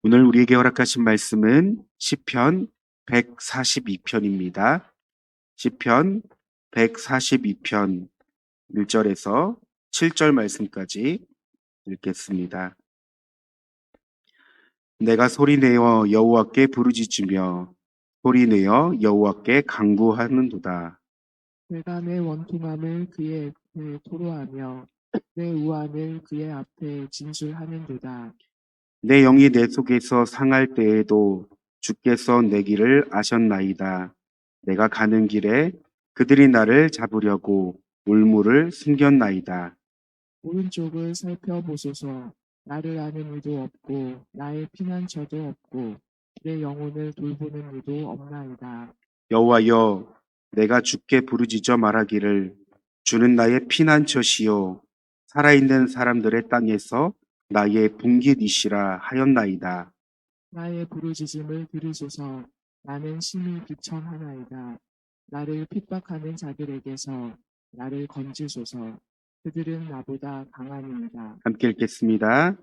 오늘 우리에게 허락하신 말씀은 시편 142편입니다. 시편 142편 1절에서 7절 말씀까지 읽겠습니다. 내가 소리내어 여호와께 부르짖으며 소리내어 여호와께 간구하는도다. 내가 내 원통함을 그의 앞에 토로하며 내 우환을 그의 앞에 진술하는도다. 내 영이 내 속에서 상할 때에도 주께서 내 길을 아셨나이다. 내가 가는 길에 그들이 나를 잡으려고 울무를 숨겼나이다. 오른쪽을 살펴보소서. 나를 아는 이도 없고 나의 피난처도 없고 내 영혼을 돌보는 이도 없나이다. 여호와여, 내가 주께 부르짖어 말하기를 주는 나의 피난처시요 살아있는 사람들의 땅에서 나의 분깃이시라 하였나이다. 나의 부르짖음을 들으소서. 나는 심히 비천하나이다. 나를 핍박하는 자들에게서 나를 건지소서. 그들은 나보다 강하니이다. 함께 읽겠습니다.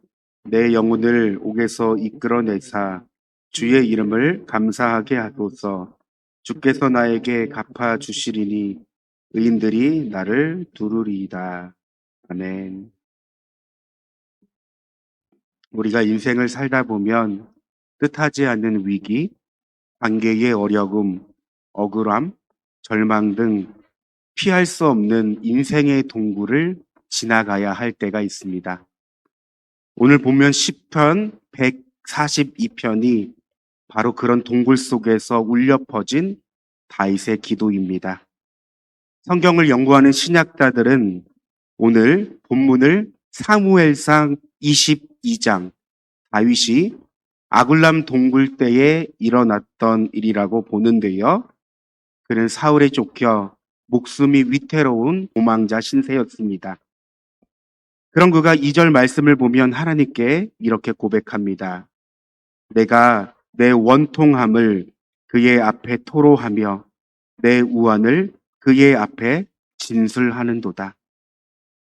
내 영혼을 옥에서 이끌어내사 주의 이름을 감사하게 하소서. 주께서 나에게 갚아 주시리니 의인들이 나를 두루리이다. 아멘. 우리가 인생을 살다 보면 뜻하지 않는 위기, 관계의 어려움, 억울함, 절망 등 피할 수 없는 인생의 동굴을 지나가야 할 때가 있습니다. 오늘 보면 시편 142편이 바로 그런 동굴 속에서 울려 퍼진 다윗의 기도입니다. 성경을 연구하는 신약자들은 오늘 본문을 사무엘상 22장 다윗이 아굴람 동굴 때에 일어났던 일이라고 보는데요. 그는 사울에 쫓겨 목숨이 위태로운 도망자 신세였습니다. 그런 그가 2절 말씀을 보면 하나님께 이렇게 고백합니다. 내가 내 원통함을 그의 앞에 토로하며 내 우환을 그의 앞에 진술하는도다.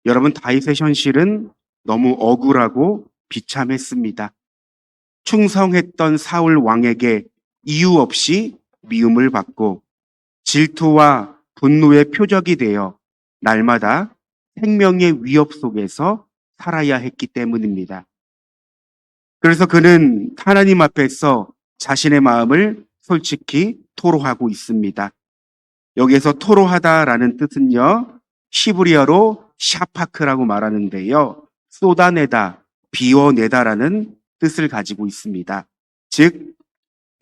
여러분, 다윗의 현실은 너무 억울하고 비참했습니다. 충성했던 사울 왕에게 이유 없이 미움을 받고 질투와 분노의 표적이 되어 날마다 생명의 위협 속에서 살아야 했기 때문입니다. 그래서 그는 하나님 앞에서 자신의 마음을 솔직히 토로하고 있습니다. 여기에서 토로하다라는 뜻은요, 히브리어로 샤파크라고 말하는데요, 쏟아내다, 비워내다라는 뜻을 가지고 있습니다. 즉,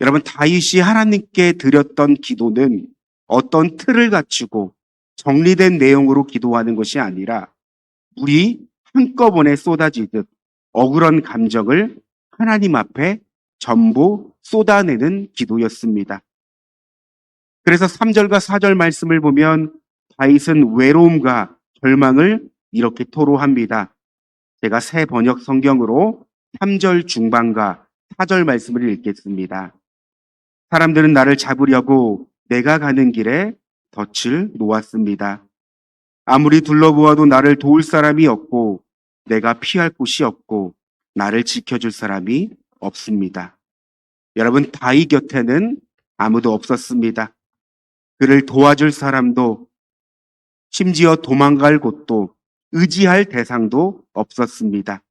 여러분, 다윗이 하나님께 드렸던 기도는 어떤 틀을 갖추고 정리된 내용으로 기도하는 것이 아니라 물이 한꺼번에 쏟아지듯 억울한 감정을 하나님 앞에 전부 쏟아내는 기도였습니다. 그래서 3절과 4절 말씀을 보면 다윗은 외로움과 절망을 이렇게 토로합니다. 제가 새 번역 성경으로 3절 중반과 4절 말씀을 읽겠습니다. 사람들은 나를 잡으려고 내가 가는 길에 덫을 놓았습니다. 아무리 둘러보아도 나를 도울 사람이 없고 내가 피할 곳이 없고 나를 지켜줄 사람이 없습니다. 여러분, 다윗 곁에는 아무도 없었습니다. 그를 도와줄 사람도, 심지어 도망갈 곳도, 의지할 대상도 없었습니다.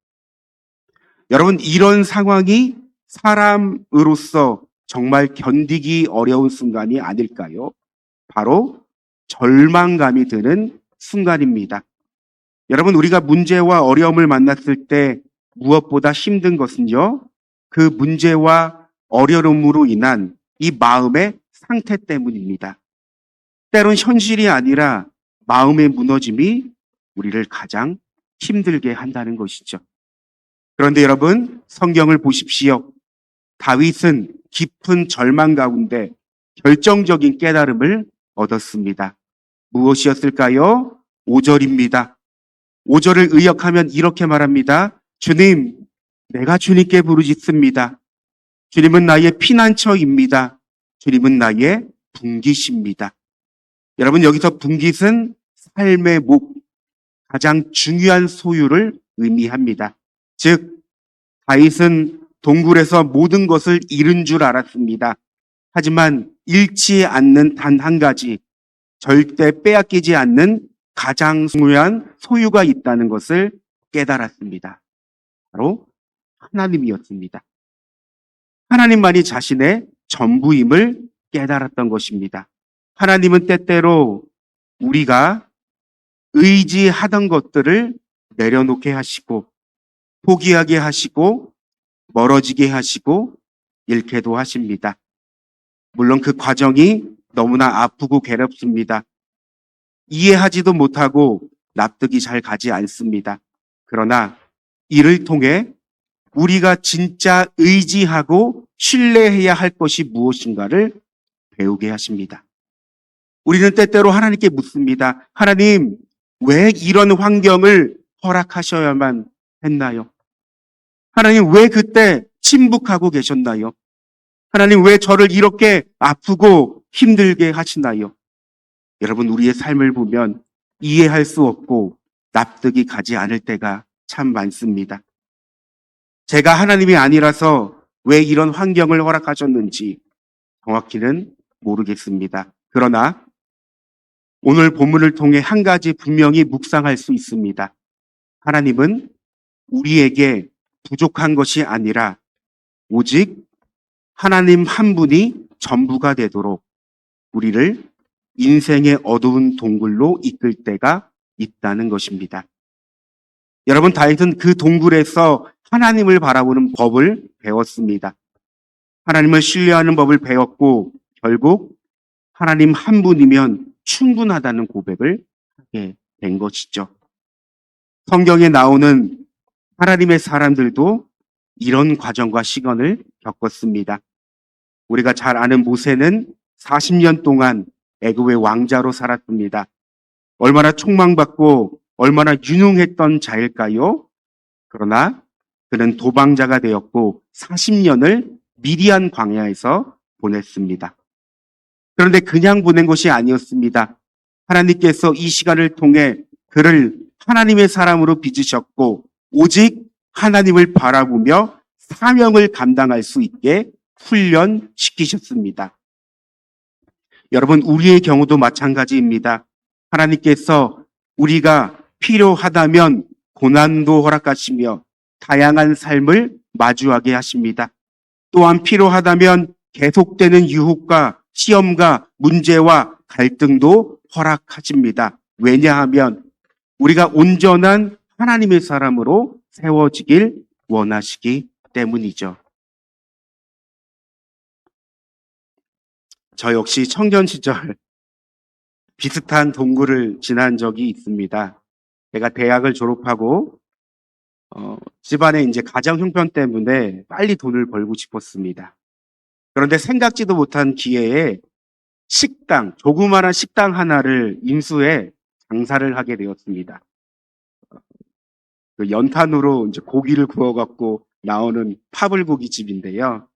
여러분, 이런 상황이 사람으로서 정말 견디기 어려운 순간이 아닐까요? 바로 절망감이 드는 순간입니다. 여러분, 우리가 문제와 어려움을 만났을 때 무엇보다 힘든 것은요, 그 문제와 어려움으로 인한 이 마음의 상태 때문입니다. 때론 현실이 아니라 마음의 무너짐이 우리를 가장 힘들게 한다는 것이죠. 그런데 여러분, 성경을 보십시오. 다윗은 깊은 절망 가운데 결정적인 깨달음을 얻었습니다. 무엇이었을까요? 5절입니다. 5절을 의역하면 이렇게 말합니다. 주님, 내가 주님께 부르짖습니다. 주님은 나의 피난처입니다. 주님은 나의 분깃입니다. 여러분, 여기서 분깃은 삶의 목, 가장 중요한 소유를 의미합니다. 즉, 다윗은 동굴에서 모든 것을 잃은 줄 알았습니다. 하지만 잃지 않는 단 한 가지, 절대 빼앗기지 않는 가장 중요한 소유가 있다는 것을 깨달았습니다. 바로 하나님이었습니다. 하나님만이 자신의 전부임을 깨달았던 것입니다. 하나님은 때때로 우리가 의지하던 것들을 내려놓게 하시고, 포기하게 하시고, 멀어지게 하시고, 잃게도 하십니다. 물론 그 과정이 너무나 아프고 괴롭습니다. 이해하지도 못하고 납득이 잘 가지 않습니다. 그러나 이를 통해 우리가 진짜 의지하고 신뢰해야 할 것이 무엇인가를 배우게 하십니다. 우리는 때때로 하나님께 묻습니다. 하나님, 왜 이런 환경을 허락하셔야만 했나요? 하나님, 왜 그때 침묵하고 계셨나요? 하나님, 왜 저를 이렇게 아프고 힘들게 하시나요? 여러분, 우리의 삶을 보면 이해할 수 없고 납득이 가지 않을 때가 참 많습니다. 제가 하나님이 아니라서 왜 이런 환경을 허락하셨는지 정확히는 모르겠습니다. 그러나 오늘 본문을 통해 한 가지 분명히 묵상할 수 있습니다. 하나님은 우리에게 부족한 것이 아니라 오직 하나님 한 분이 전부가 되도록 우리를 인생의 어두운 동굴로 이끌 때가 있다는 것입니다. 여러분, 다윗은 그 동굴에서 하나님을 바라보는 법을 배웠습니다. 하나님을 신뢰하는 법을 배웠고 결국 하나님 한 분이면 충분하다는 고백을 하게 된 것이죠. 성경에 나오는 하나님의 사람들도 이런 과정과 시간을 겪었습니다. 우리가 잘 아는 모세는 40년 동안 애굽의 왕자로 살았습니다. 얼마나 촉망받고 얼마나 유능했던 자일까요? 그러나 그는 도방자가 되었고 40년을 미디안 광야에서 보냈습니다. 그런데 그냥 보낸 것이 아니었습니다. 하나님께서 이 시간을 통해 그를 하나님의 사람으로 빚으셨고 오직 하나님을 바라보며 사명을 감당할 수 있게 훈련시키셨습니다. 여러분, 우리의 경우도 마찬가지입니다. 하나님께서 우리가 필요하다면 고난도 허락하시며 다양한 삶을 마주하게 하십니다. 또한 필요하다면 계속되는 유혹과 시험과 문제와 갈등도 허락하십니다. 왜냐하면 우리가 온전한 하나님의 사람으로 세워지길 원하시기 때문이죠. 저 역시 청년 시절 비슷한 동굴을 지난 적이 있습니다. 제가 대학을 졸업하고 집안의 이제 가정 형편 때문에 빨리 돈을 벌고 싶었습니다. 그런데 생각지도 못한 기회에 식당, 조그마한 식당 하나를 인수해 장사를 하게 되었습니다. 그 연탄으로 이제 고기를 구워갖고 나오는 파불고기 집인데요.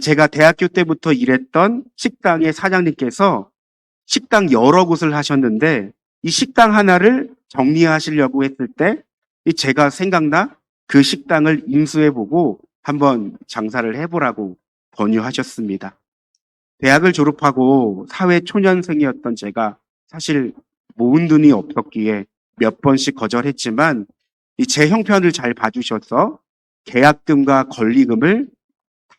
제가 대학교 때부터 일했던 식당의 사장님께서 식당 여러 곳을 하셨는데 이 식당 하나를 정리하시려고 했을 때 제가 생각나 그 식당을 인수해보고 한번 장사를 해보라고 권유하셨습니다. 대학을 졸업하고 사회 초년생이었던 제가 사실 모은 돈이 없었기에 몇 번씩 거절했지만 제 형편을 잘 봐주셔서 계약금과 권리금을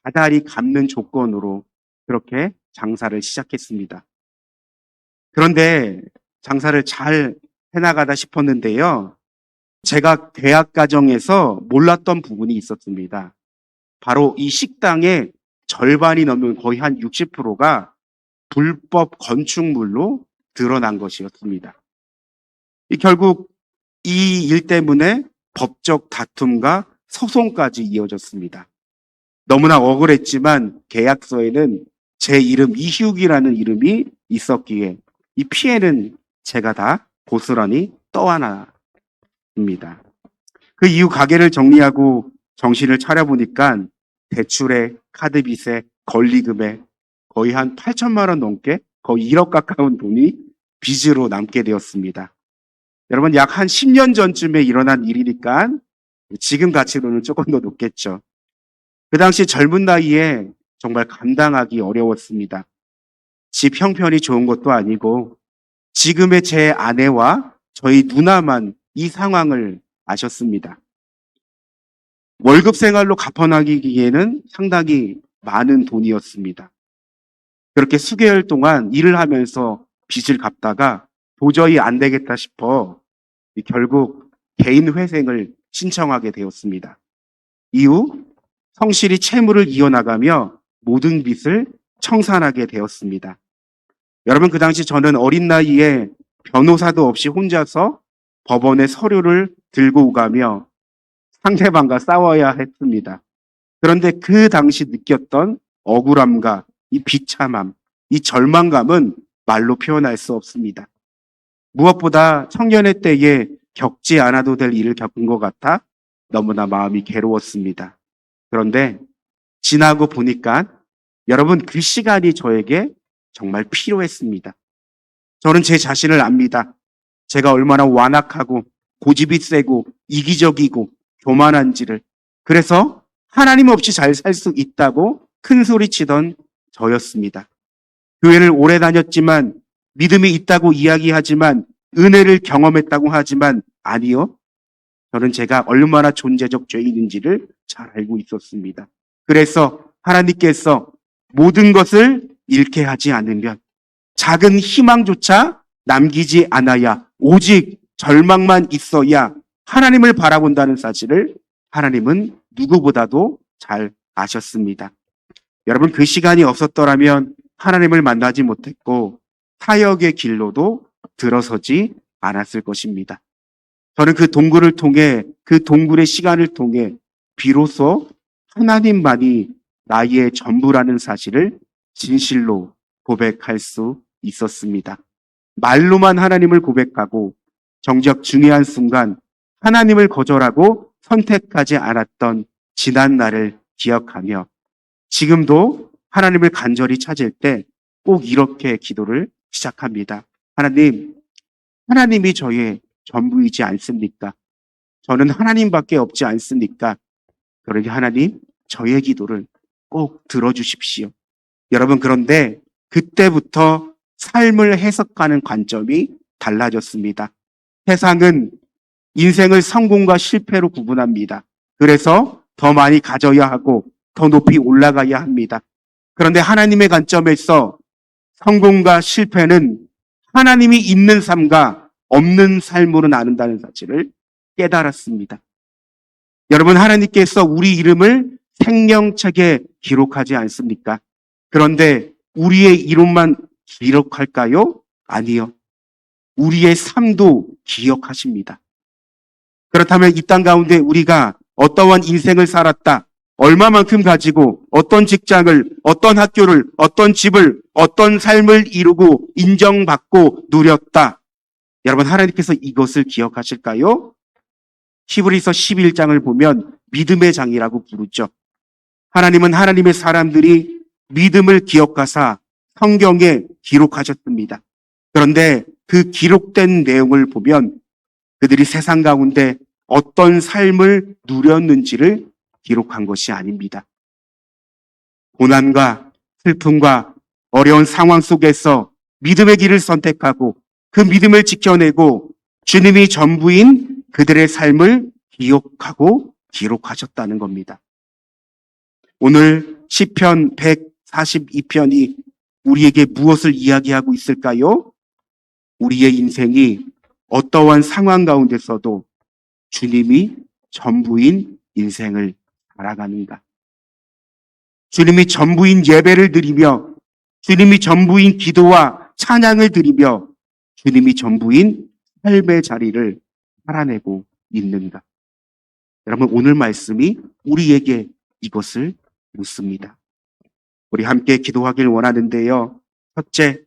다달이 갚는 조건으로 그렇게 장사를 시작했습니다. 그런데 장사를 잘 해나가다 싶었는데요. 제가 대학 과정에서 몰랐던 부분이 있었습니다. 바로 이 식당의 절반이 넘는 거의 한 60%가 불법 건축물로 드러난 것이었습니다. 결국 이 일 때문에 법적 다툼과 소송까지 이어졌습니다. 너무나 억울했지만 계약서에는 제 이름 이휴기라는 이름이 있었기에 이 피해는 제가 다 고스란히 떠안았습니다. 그 이후 가게를 정리하고 정신을 차려보니까 대출에 카드빚에 권리금에 거의 한 8천만 원 넘게 거의 1억 가까운 돈이 빚으로 남게 되었습니다. 여러분, 약 한 10년 전쯤에 일어난 일이니까 지금 가치로는 조금 더 높겠죠. 그 당시 젊은 나이에 정말 감당하기 어려웠습니다. 집 형편이 좋은 것도 아니고 지금의 제 아내와 저희 누나만 이 상황을 아셨습니다. 월급 생활로 갚아나기에는 상당히 많은 돈이었습니다. 그렇게 수개월 동안 일을 하면서 빚을 갚다가 도저히 안 되겠다 싶어 결국 개인 회생을 신청하게 되었습니다. 이후 성실히 채무를 이어나가며 모든 빚을 청산하게 되었습니다. 여러분, 그 당시 저는 어린 나이에 변호사도 없이 혼자서 법원에 서류를 들고 오가며 상대방과 싸워야 했습니다. 그런데 그 당시 느꼈던 억울함과 이 비참함, 이 절망감은 말로 표현할 수 없습니다. 무엇보다 청년의 때에 겪지 않아도 될 일을 겪은 것 같아 너무나 마음이 괴로웠습니다. 그런데 지나고 보니까 여러분, 그 시간이 저에게 정말 필요했습니다. 저는 제 자신을 압니다. 제가 얼마나 완악하고 고집이 세고 이기적이고 교만한지를. 그래서 하나님 없이 잘 살 수 있다고 큰 소리 치던 저였습니다. 교회를 오래 다녔지만, 믿음이 있다고 이야기하지만, 은혜를 경험했다고 하지만 아니요. 저는 제가 얼마나 존재적 죄인인지를 잘 알고 있었습니다. 그래서 하나님께서 모든 것을 잃게 하지 않으면, 작은 희망조차 남기지 않아야, 오직 절망만 있어야 하나님을 바라본다는 사실을 하나님은 누구보다도 잘 아셨습니다. 여러분, 그 시간이 없었더라면 하나님을 만나지 못했고 사역의 길로도 들어서지 않았을 것입니다. 저는 그 동굴을 통해, 그 동굴의 시간을 통해 비로소 하나님만이 나의 전부라는 사실을 진실로 고백할 수 있었습니다. 말로만 하나님을 고백하고 정작 중요한 순간 하나님을 거절하고 선택하지 않았던 지난 날을 기억하며 지금도 하나님을 간절히 찾을 때 꼭 이렇게 기도를 시작합니다. 하나님, 하나님이 저의 전부이지 않습니까? 저는 하나님밖에 없지 않습니까? 그러니 하나님, 저의 기도를 꼭 들어주십시오. 여러분, 그런데 그때부터 삶을 해석하는 관점이 달라졌습니다. 세상은 인생을 성공과 실패로 구분합니다. 그래서 더 많이 가져야 하고 더 높이 올라가야 합니다. 그런데 하나님의 관점에서 성공과 실패는 하나님이 있는 삶과 없는 삶으로 나눈다는 사실을 깨달았습니다. 여러분, 하나님께서 우리 이름을 생명책에 기록하지 않습니까? 그런데 우리의 이름만 기록할까요? 아니요. 우리의 삶도 기억하십니다. 그렇다면 이 땅 가운데 우리가 어떠한 인생을 살았다, 얼마만큼 가지고 어떤 직장을, 어떤 학교를, 어떤 집을, 어떤 삶을 이루고 인정받고 누렸다. 여러분, 하나님께서 이것을 기억하실까요? 히브리서 11장을 보면 믿음의 장이라고 부르죠. 하나님은 하나님의 사람들이 믿음을 기억하사 성경에 기록하셨습니다. 그런데 그 기록된 내용을 보면 그들이 세상 가운데 어떤 삶을 누렸는지를 기록한 것이 아닙니다. 고난과 슬픔과 어려운 상황 속에서 믿음의 길을 선택하고 그 믿음을 지켜내고 주님이 전부인 그들의 삶을 기억하고 기록하셨다는 겁니다. 오늘 시편 142편이 우리에게 무엇을 이야기하고 있을까요? 우리의 인생이 어떠한 상황 가운데서도 주님이 전부인 인생을 살아가는가? 주님이 전부인 예배를 드리며, 주님이 전부인 기도와 찬양을 드리며, 주님이 전부인 삶의 자리를 살아내고 있는가? 여러분, 오늘 말씀이 우리에게 이것을 묻습니다. 우리 함께 기도하길 원하는데요. 첫째,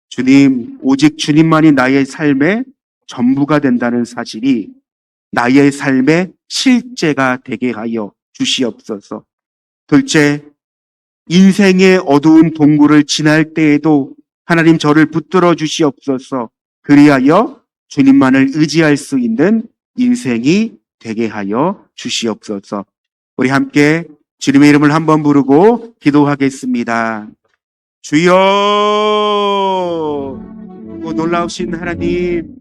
주님, 오직 주님만이 나의 삶의 전부가 된다는 사실이 나의 삶의 실제가 되게 하여 주시옵소서. 둘째, 인생의 어두운 동굴을 지날 때에도 하나님 저를 붙들어 주시옵소서. 그리하여 주님만을 의지할 수 있는 인생이 되게 하여 주시옵소서. 우리 함께 주님의 이름을 한번 부르고 기도하겠습니다. 주여! 오, 놀라우신 하나님,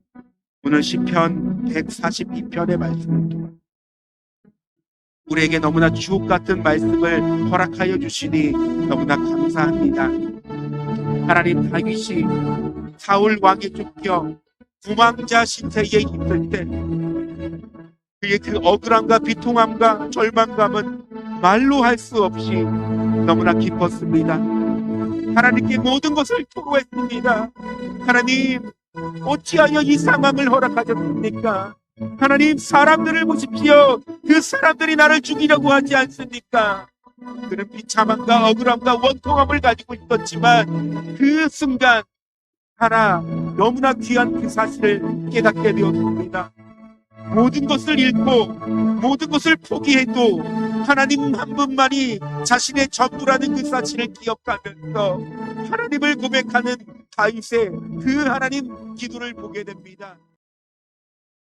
오늘 시편 142편의 말씀, 우리에게 너무나 주옥 같은 말씀을 허락하여 주시니 너무나 감사합니다. 하나님, 다윗이 사울 왕에 쫓겨 부망자 신세에 있을 때 그의 그 억울함과 비통함과 절망감은 말로 할 수 없이 너무나 기뻤습니다. 하나님께 모든 것을 토로했습니다. 하나님, 어찌하여 이 상황을 허락하셨습니까? 하나님, 사람들을 보십시오. 그 사람들이 나를 죽이려고 하지 않습니까? 그는 비참함과 억울함과 원통함을 가지고 있었지만 그 순간 하나 너무나 귀한 그 사실을 깨닫게 되었습니다. 모든 것을 잃고 모든 것을 포기해도 하나님 한 분만이 자신의 전부라는 그 사실을 기억하면서 하나님을 고백하는 다윗의 그 하나님 기도를 보게 됩니다.